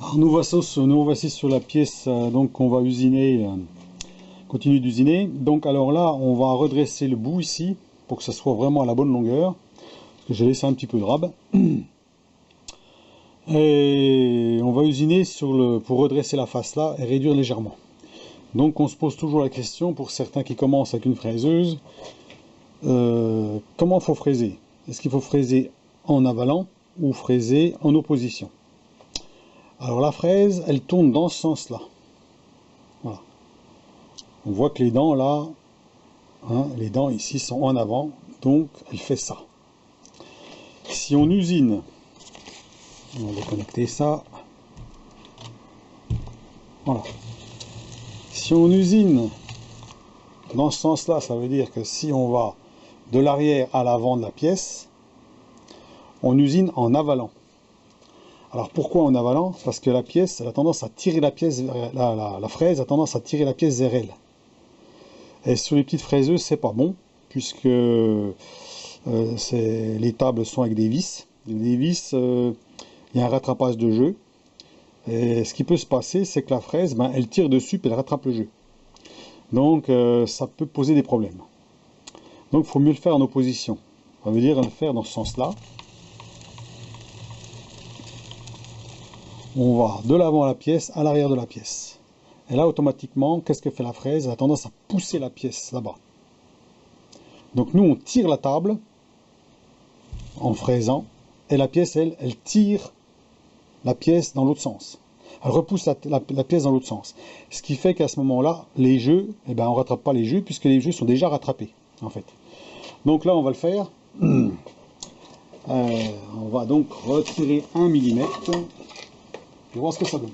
Alors nous voici sur la pièce donc qu'on va usiner, continue d'usiner. Donc alors là, on va redresser le bout ici pour que ça soit vraiment à la bonne longueur. Parce que j'ai laissé un petit peu de rab. Et on va usiner pour redresser la face là et réduire légèrement. Donc on se pose toujours la question, pour certains qui commencent avec une fraiseuse, comment il faut fraiser? Est-ce qu'il faut fraiser en avalant ou fraiser en opposition? Alors la fraise, elle tourne dans ce sens-là. Voilà. On voit que les dents là, hein, les dents ici sont en avant, donc elle fait ça. Si on usine, on va déconnecter ça. Voilà. Si on usine dans ce sens-là, ça veut dire que si on va de l'arrière à l'avant de la pièce, on usine en avalant. Alors pourquoi en avalant? Parce que la pièce, elle a tendance à tirer la pièce, la fraise a tendance à tirer la pièce vers elle. Et sur les petites fraiseuses, c'est pas bon, puisque les tables sont avec des vis. Les vis, il y a un rattrapage de jeu. Et ce qui peut se passer, c'est que la fraise, ben, elle tire dessus et elle rattrape le jeu. Donc ça peut poser des problèmes. Donc il faut mieux le faire en opposition. Ça veut dire le faire dans ce sens-là. On va de l'avant à la pièce, à l'arrière de la pièce. Et là, automatiquement, qu'est-ce que fait la fraise? Elle a tendance à pousser la pièce là-bas. Donc nous, on tire la table en fraisant, et la pièce, elle tire la pièce dans l'autre sens. Elle repousse la pièce dans l'autre sens. Ce qui fait qu'à ce moment-là, les jeux, eh ben, on ne rattrape pas les jeux, puisque les jeux sont déjà rattrapés, en fait. Donc là, on va le faire. On va donc retirer 1 mm. Et voir ce que ça donne.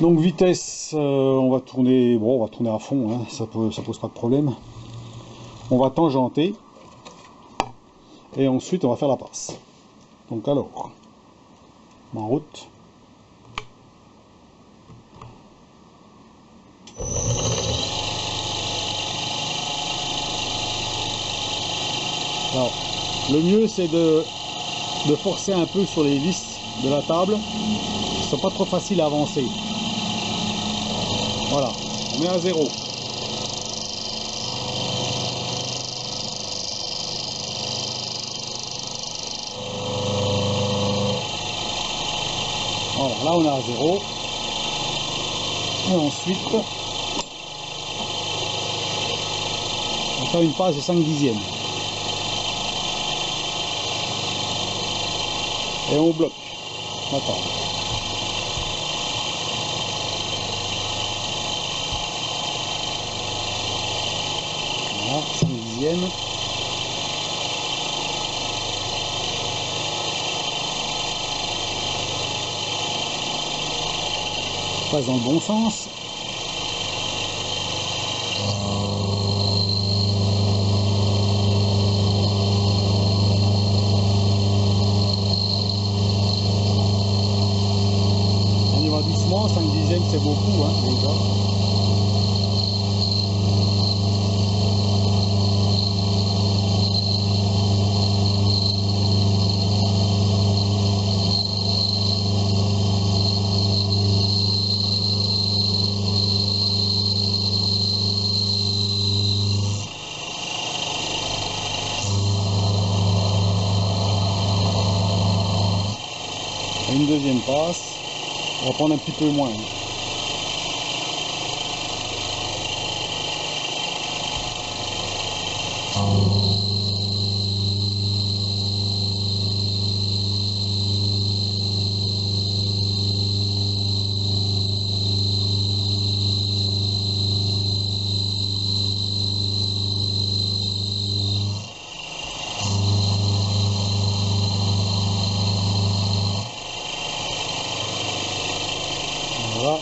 Donc vitesse, on va tourner à fond, hein, ça pose pas de problème. On va tangenter et ensuite on va faire la passe. Donc alors, en route. Alors, le mieux c'est de forcer un peu sur les vis de la table. Ce n'est pas trop facile à avancer. Voilà, on met à 0. Voilà, là on est à 0. Et ensuite, on fait une passe de 5 dixièmes. Et on bloque la table. Voilà, 5 dixièmes. Passe dans le bon sens. On y va doucement, 5 dixièmes c'est beaucoup, hein, déjà. Une deuxième passe, on va prendre un petit peu moins. Voilà.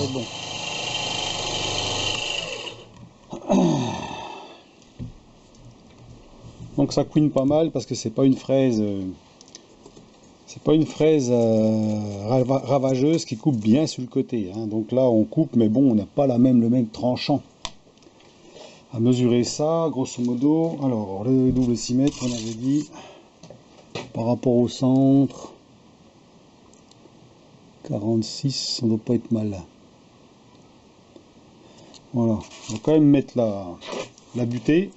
va être bon. Donc ça couine pas mal parce que c'est pas une fraise, ravageuse qui coupe bien sur le côté, hein. Donc là on coupe, mais bon, on n'a pas le même tranchant. À mesurer ça, grosso modo, alors le double 6 mètres, on avait dit, par rapport au centre, 46, ça ne doit pas être mal. Voilà, on va quand même mettre la butée.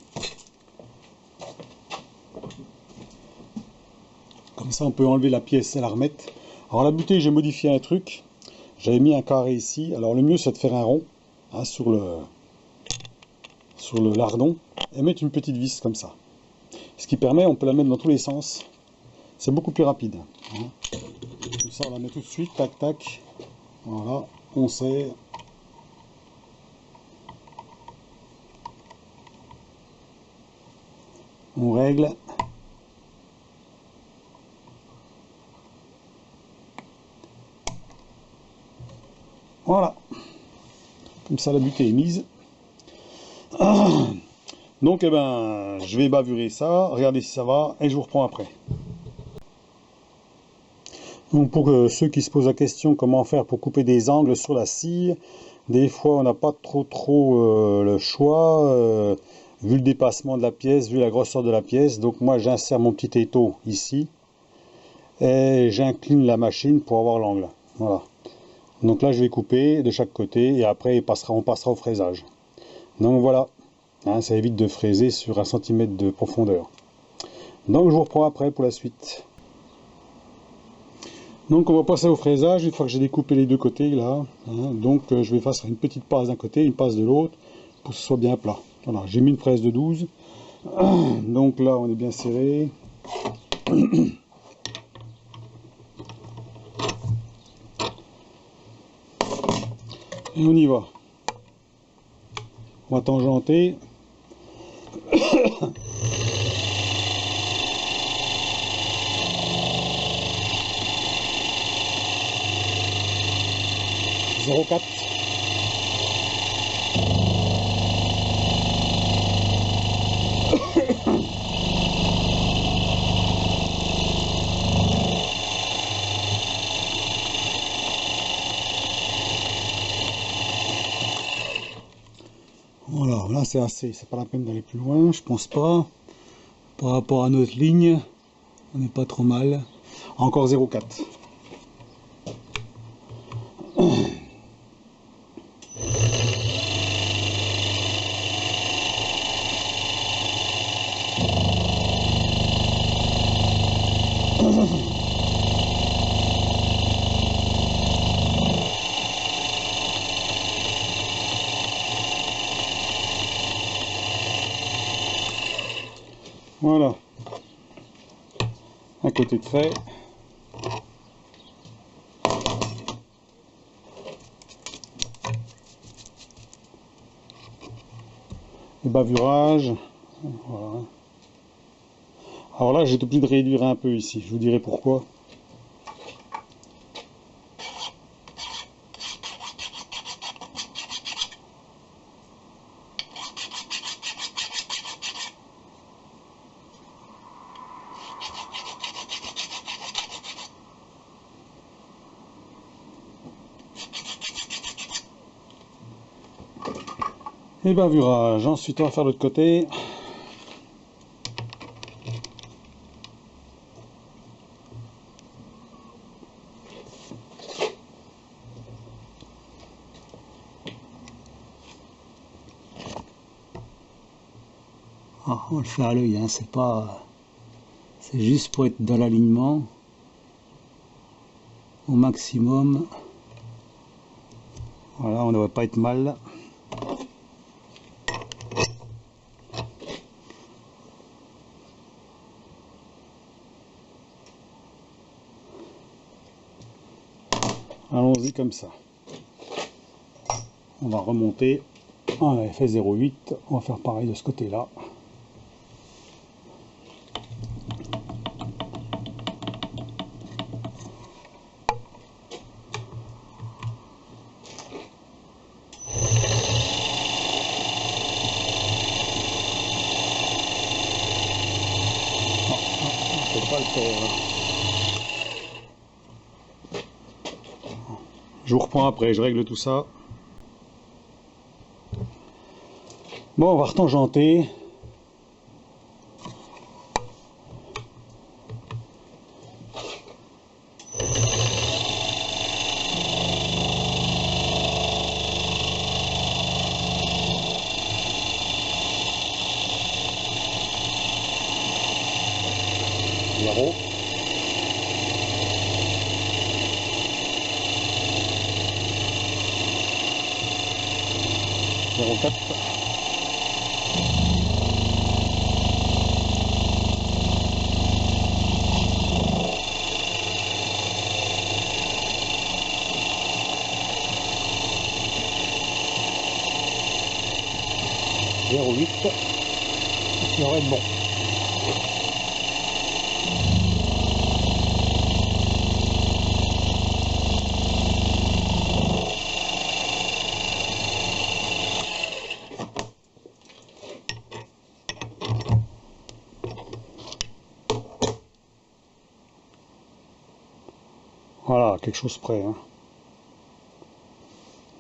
Comme ça on peut enlever la pièce et la remettre. Alors la butée, j'ai modifié un truc. J'avais mis un carré ici. Alors le mieux c'est de faire un rond, hein, sur le lardon et mettre une petite vis comme ça. Ce qui permet, on peut la mettre dans tous les sens. C'est beaucoup plus rapide, hein. Comme ça on la met tout de suite, tac tac. Voilà, on serre. On règle. Voilà. Comme ça la butée est mise. Donc eh ben, je vais bavurer ça, regarder si ça va, et je vous reprends après. Donc pour ceux qui se posent la question comment faire pour couper des angles sur la scie, des fois on n'a pas trop le choix, vu le dépassement de la pièce, vu la grosseur de la pièce. Donc moi j'insère mon petit étau ici, et j'incline la machine pour avoir l'angle. Voilà. Donc là je vais couper de chaque côté, et après on passera au fraisage. Donc voilà. Hein, ça évite de fraiser sur 1 cm de profondeur. Donc je vous reprends après pour la suite. Donc on va passer au fraisage une fois que j'ai découpé les deux côtés là. Hein, donc je vais faire une petite passe d'un côté, une passe de l'autre pour que ce soit bien plat. Voilà, j'ai mis une fraise de 12. Donc là on est bien serré. Et on y va. On va tangenter. 0,4. Voilà, là c'est assez, c'est pas la peine d'aller plus loin, je pense pas. Par rapport à notre ligne, on n'est pas trop mal. Encore 0,4. Voilà, un côté de fait. Le bavurage. Voilà. Alors là, j'ai été obligé de réduire un peu ici, je vous dirai pourquoi. Et bavurage. Ensuite, on va faire l'autre côté. Ah, on le fait à l'œil, hein, c'est pas, c'est juste pour être dans l'alignement au maximum. Voilà, on ne devrait pas être mal. Allons-y comme ça. On va remonter. On avait fait 0,8. On va faire pareil de ce côté-là. peut pas le faire. Je vous reprends après, je règle tout ça. Bon, on va retangenter. Zéro. Zéro 4. Zéro 8. Ça devrait être bon. Voilà, quelque chose près. Hein.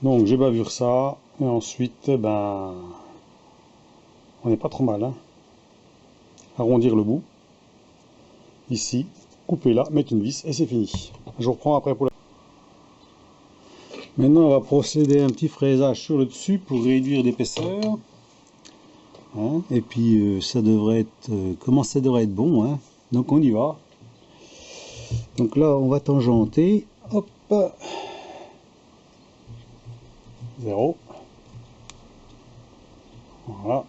Donc j'ai bavure ça, et ensuite, ben, on n'est pas trop mal. Hein. Arrondir le bout, ici, couper là, mettre une vis, et c'est fini. Je vous reprends après pour la... Maintenant, on va procéder à un petit fraisage sur le dessus pour réduire l'épaisseur. Hein, et puis, ça devrait être... comment ça devrait être bon, hein. Donc on y va. Donc là, on va tangenter. Hop. 0. Voilà.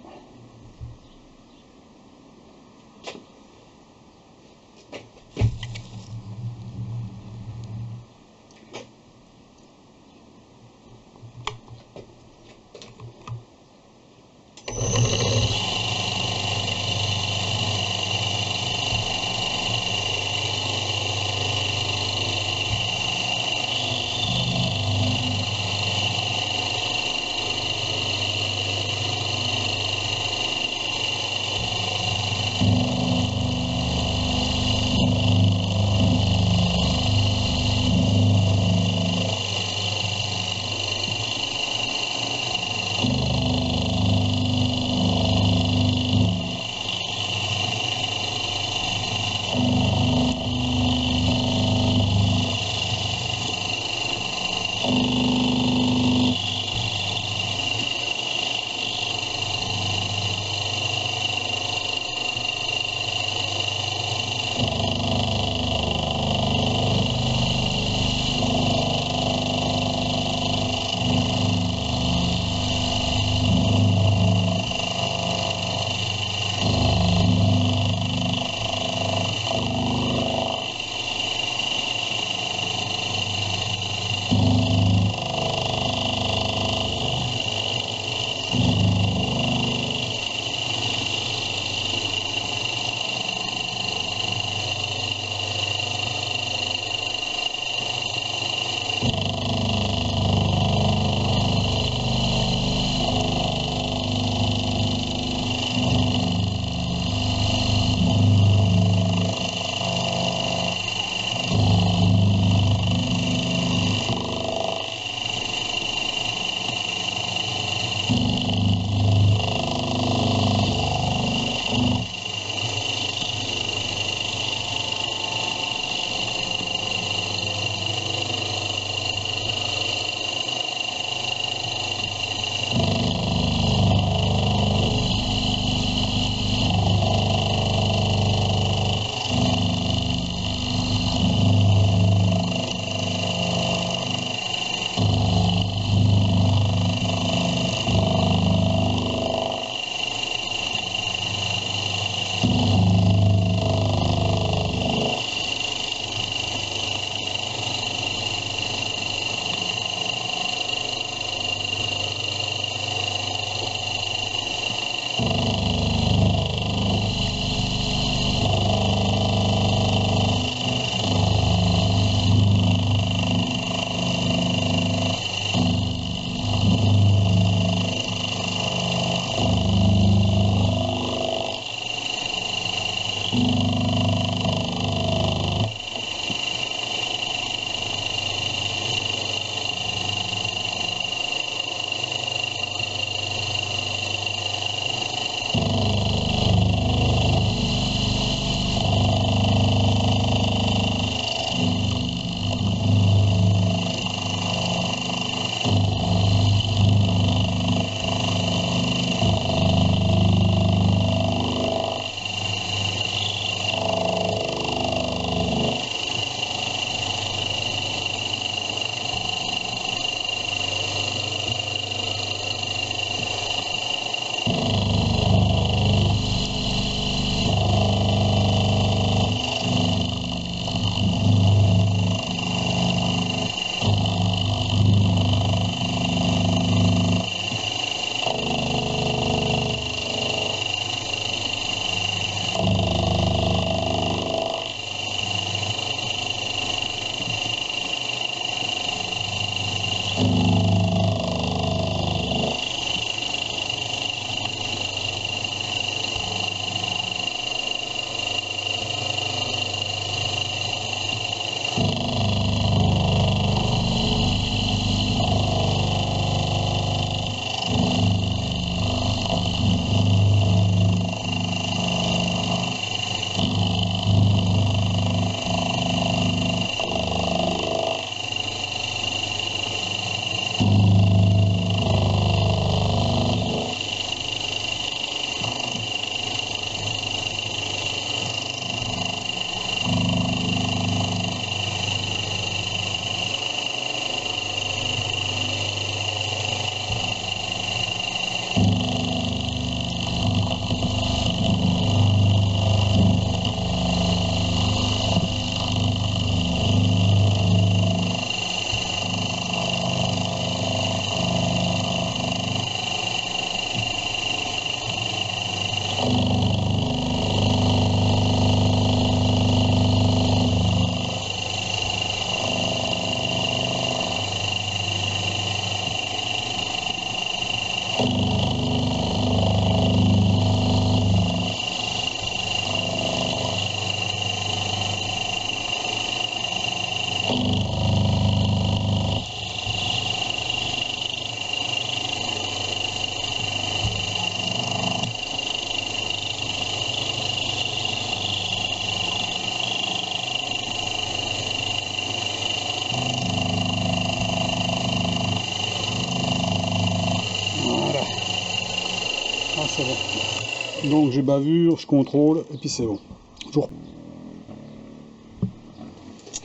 Ah, c'est bon. Donc j'ai bavure, je contrôle, et puis c'est bon.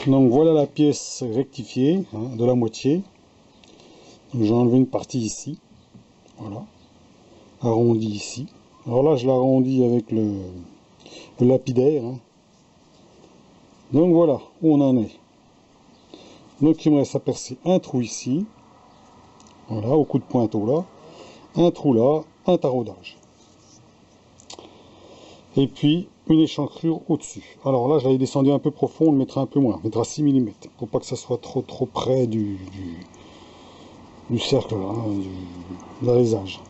Donc voilà la pièce rectifiée, hein, de la moitié. J'ai enlevé une partie ici. Voilà. Arrondi ici. Alors là, je l'arrondis avec le lapidaire. Hein. Donc voilà où on en est. Donc il me reste à percer un trou ici. Voilà, au coup de pointeau là. Un trou là, un taraudage. Et puis une échancrure au-dessus. Alors là, je l'avais descendu un peu profond, on le mettra un peu moins. On mettra 6 mm pour pas que ça soit trop près du cercle, là, hein, de l'alésage.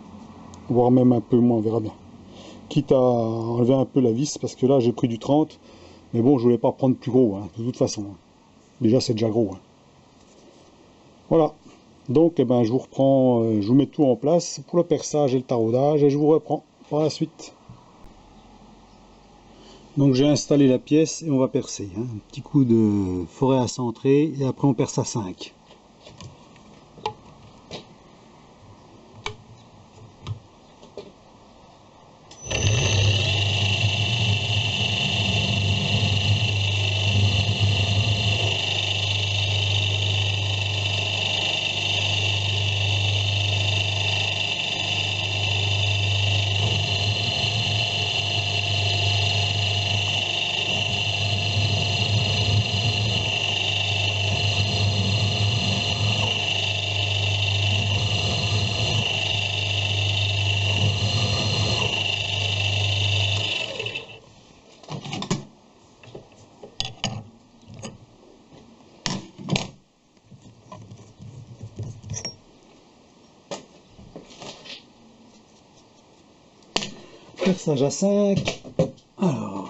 Voire même un peu moins, on verra bien. Quitte à enlever un peu la vis, parce que là j'ai pris du 30, mais bon, je voulais pas prendre plus gros, hein, de toute façon. Hein. Déjà c'est déjà gros. Hein. Voilà. Donc eh ben, je vous reprends, je vous mets tout en place pour le perçage et le taraudage, et je vous reprends par la suite. Donc j'ai installé la pièce et on va percer. Hein. Un petit coup de forêt à centrer et après on perce à 5. Perçage à 5. Alors,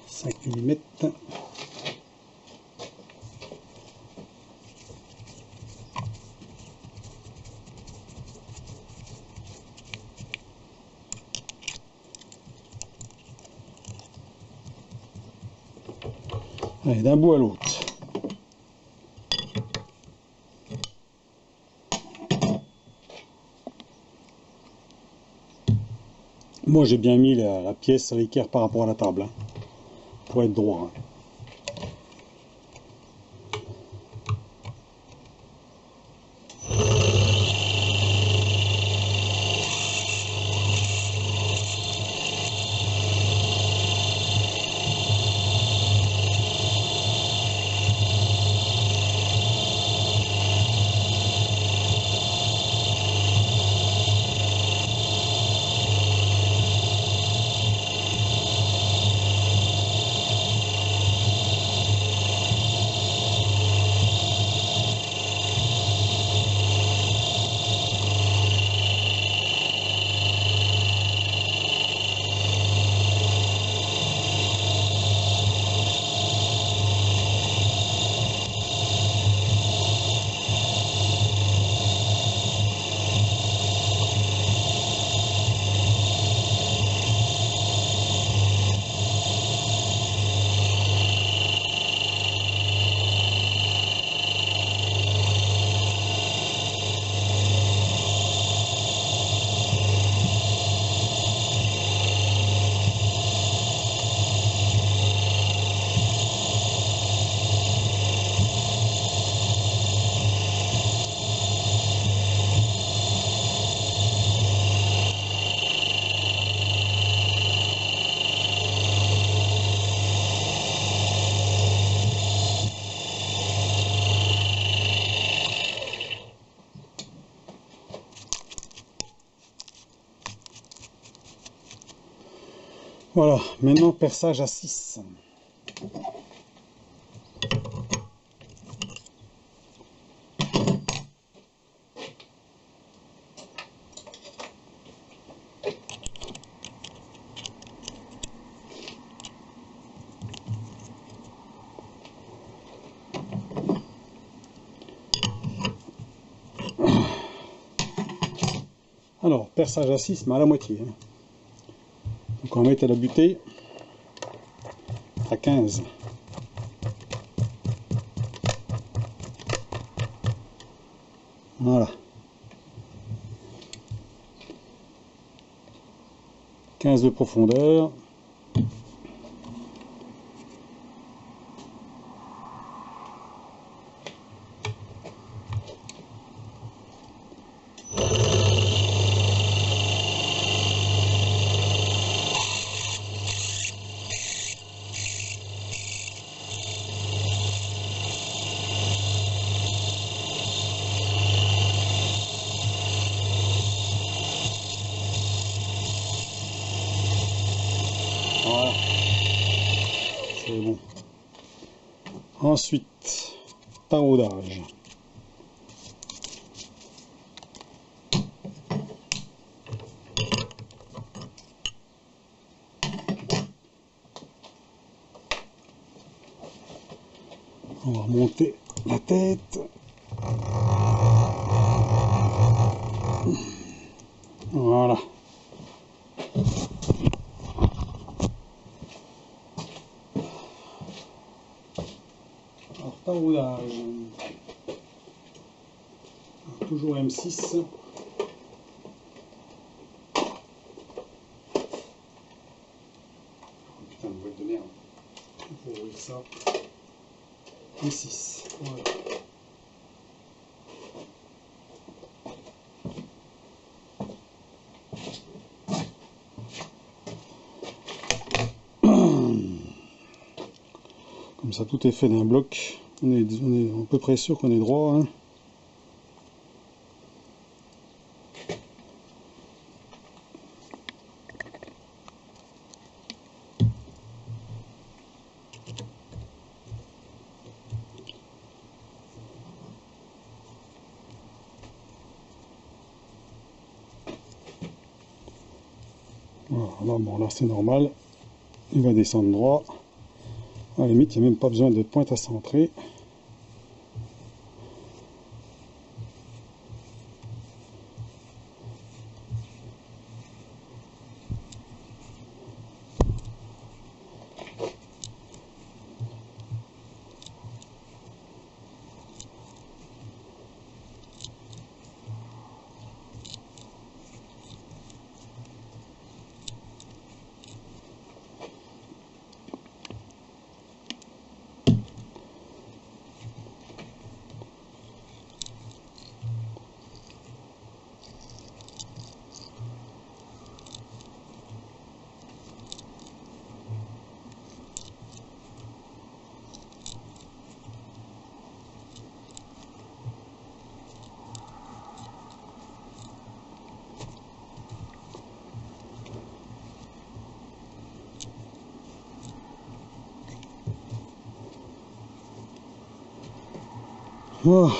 5 mm. Allez, d'un bout à l'autre. Moi j'ai bien mis la pièce à l'équerre par rapport à la table, hein, pour être droit. Hein. Voilà, maintenant perçage à 6. Alors, perçage à 6, mais à la moitié. Hein. Donc on va mettre la butée à 15. Voilà. 15 de profondeur. Voilà, c'est bon. Ensuite, taraudage. On va remonter la tête. Voilà. Alors, taraudage. Toujours M6. Putain, une boîte de merde. Il faut ouvrir ça. M6. Voilà. Comme ça, tout est fait d'un bloc. On est à peu près sûr qu'on est droit. Hein. Voilà, là, bon, là c'est normal. Il va descendre droit. À la limite, il n'y a même pas besoin de pointe à centrer. Oh.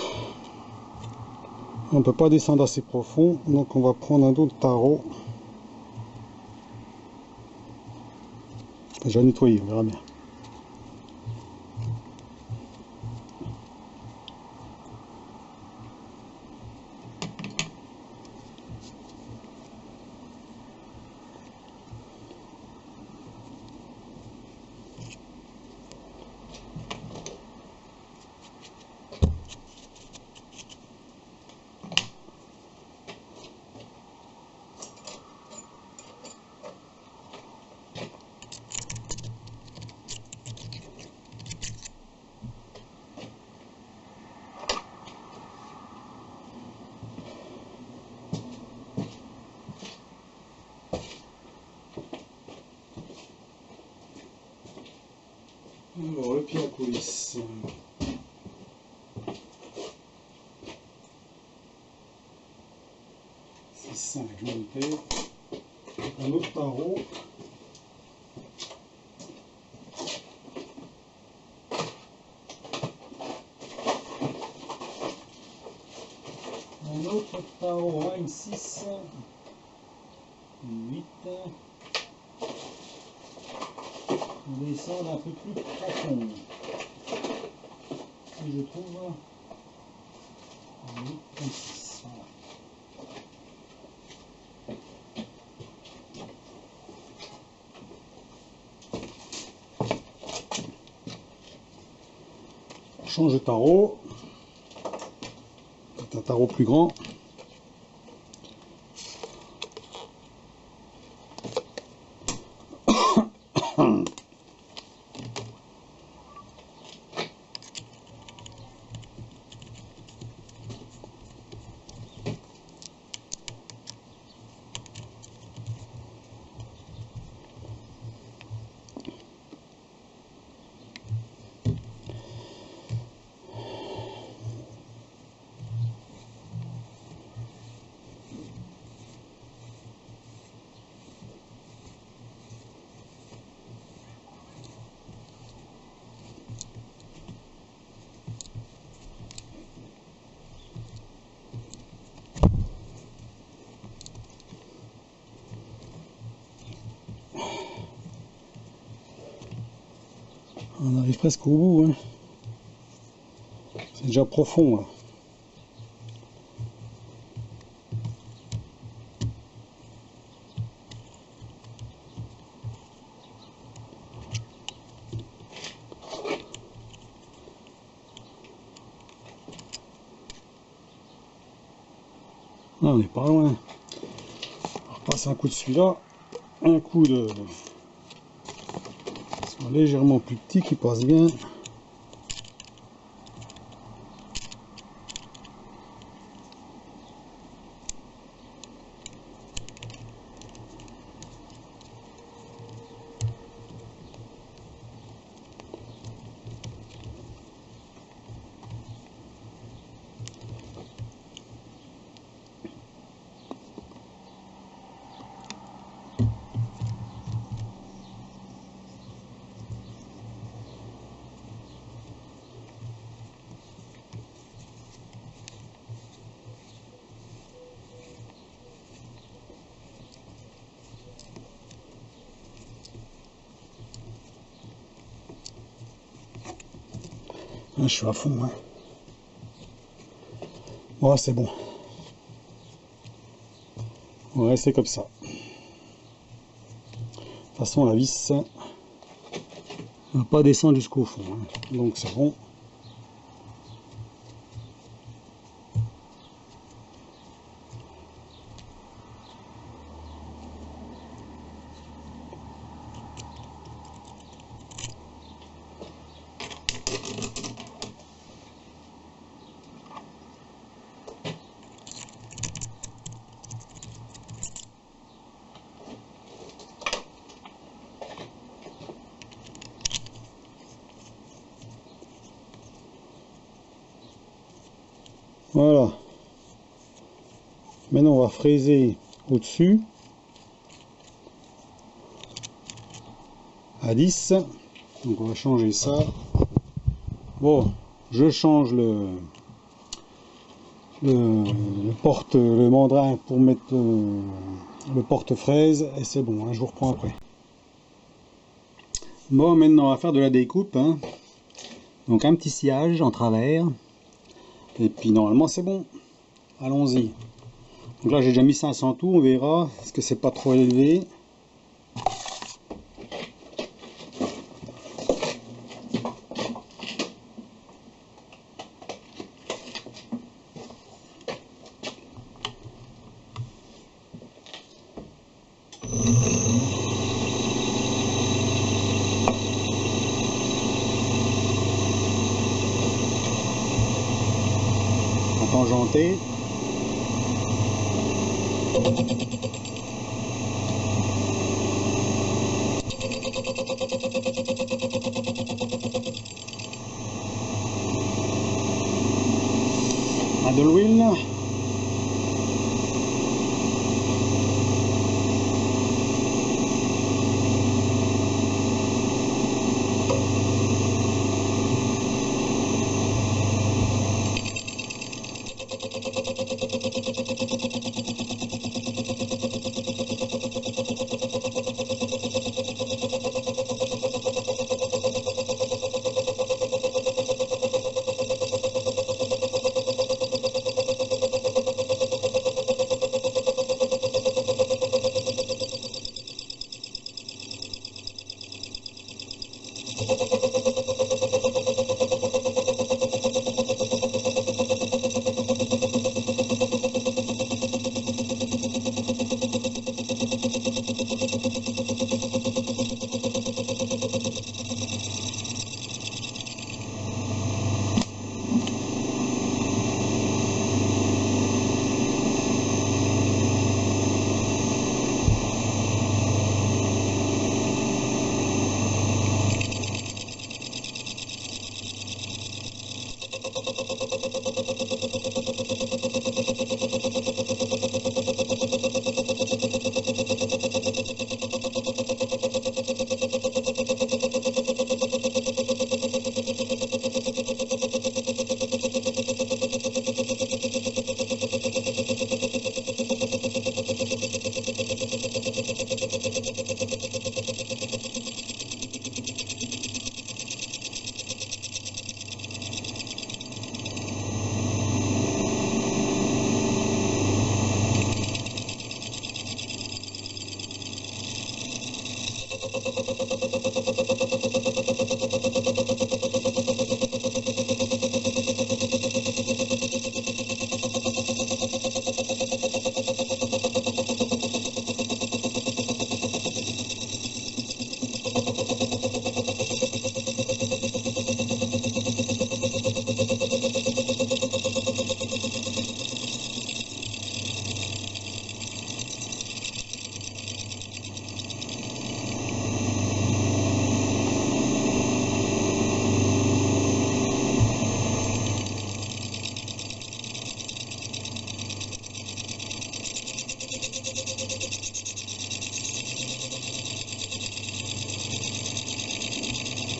On ne peut pas descendre assez profond, donc on va prendre un autre tarot. Je vais nettoyer, on verra bien. Alors, le pied à coulisse. C'est 5, je vais noter. Un autre tarot. Un autre tarot M6. 8. On descend un peu plus profond. Et je trouve un 8 M6. Voilà. On change de tarot. C'est un tarot plus grand. On arrive presque au bout, hein. C'est déjà profond là. Ah, on n'est pas loin. On repasse un coup de celui-là, un coup de légèrement plus petit qui passe bien. Ah, je suis à fond, hein. Ouais, c'est bon. On va rester comme ça. De toute façon, la vis ne va pas descendre jusqu'au fond, hein. Donc c'est bon. Voilà. Maintenant, on va fraiser au-dessus à 10. Donc, on va changer ça. Bon, je change le mandrin pour mettre le porte-fraise et c'est bon, hein, je vous reprends après. Bon, maintenant, on va faire de la découpe, hein. Donc, un petit sciage en travers. Et puis normalement c'est bon. Allons-y. Donc là j'ai déjà mis 500 tout, on verra. Est-ce que c'est pas trop élevé? Tangenté. De l'huile.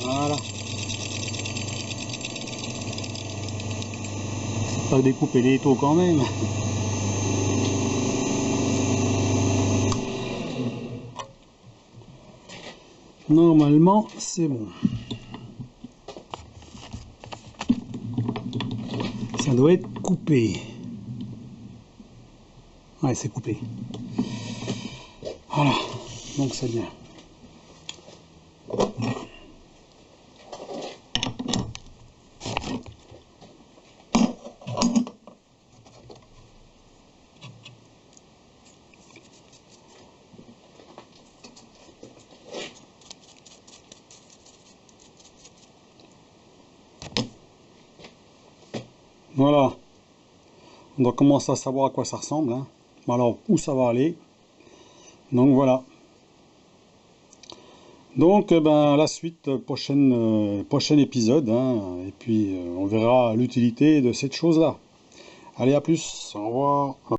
Voilà. Pas découper les taux quand même. Normalement, c'est bon. Ça doit être coupé. Ouais, c'est coupé. Voilà, donc c'est bien. Voilà, on doit commencer à savoir à quoi ça ressemble, hein. Alors où ça va aller. Donc voilà. Donc ben, la suite, prochain épisode, hein, et puis on verra l'utilité de cette chose-là. Allez, à plus, au revoir.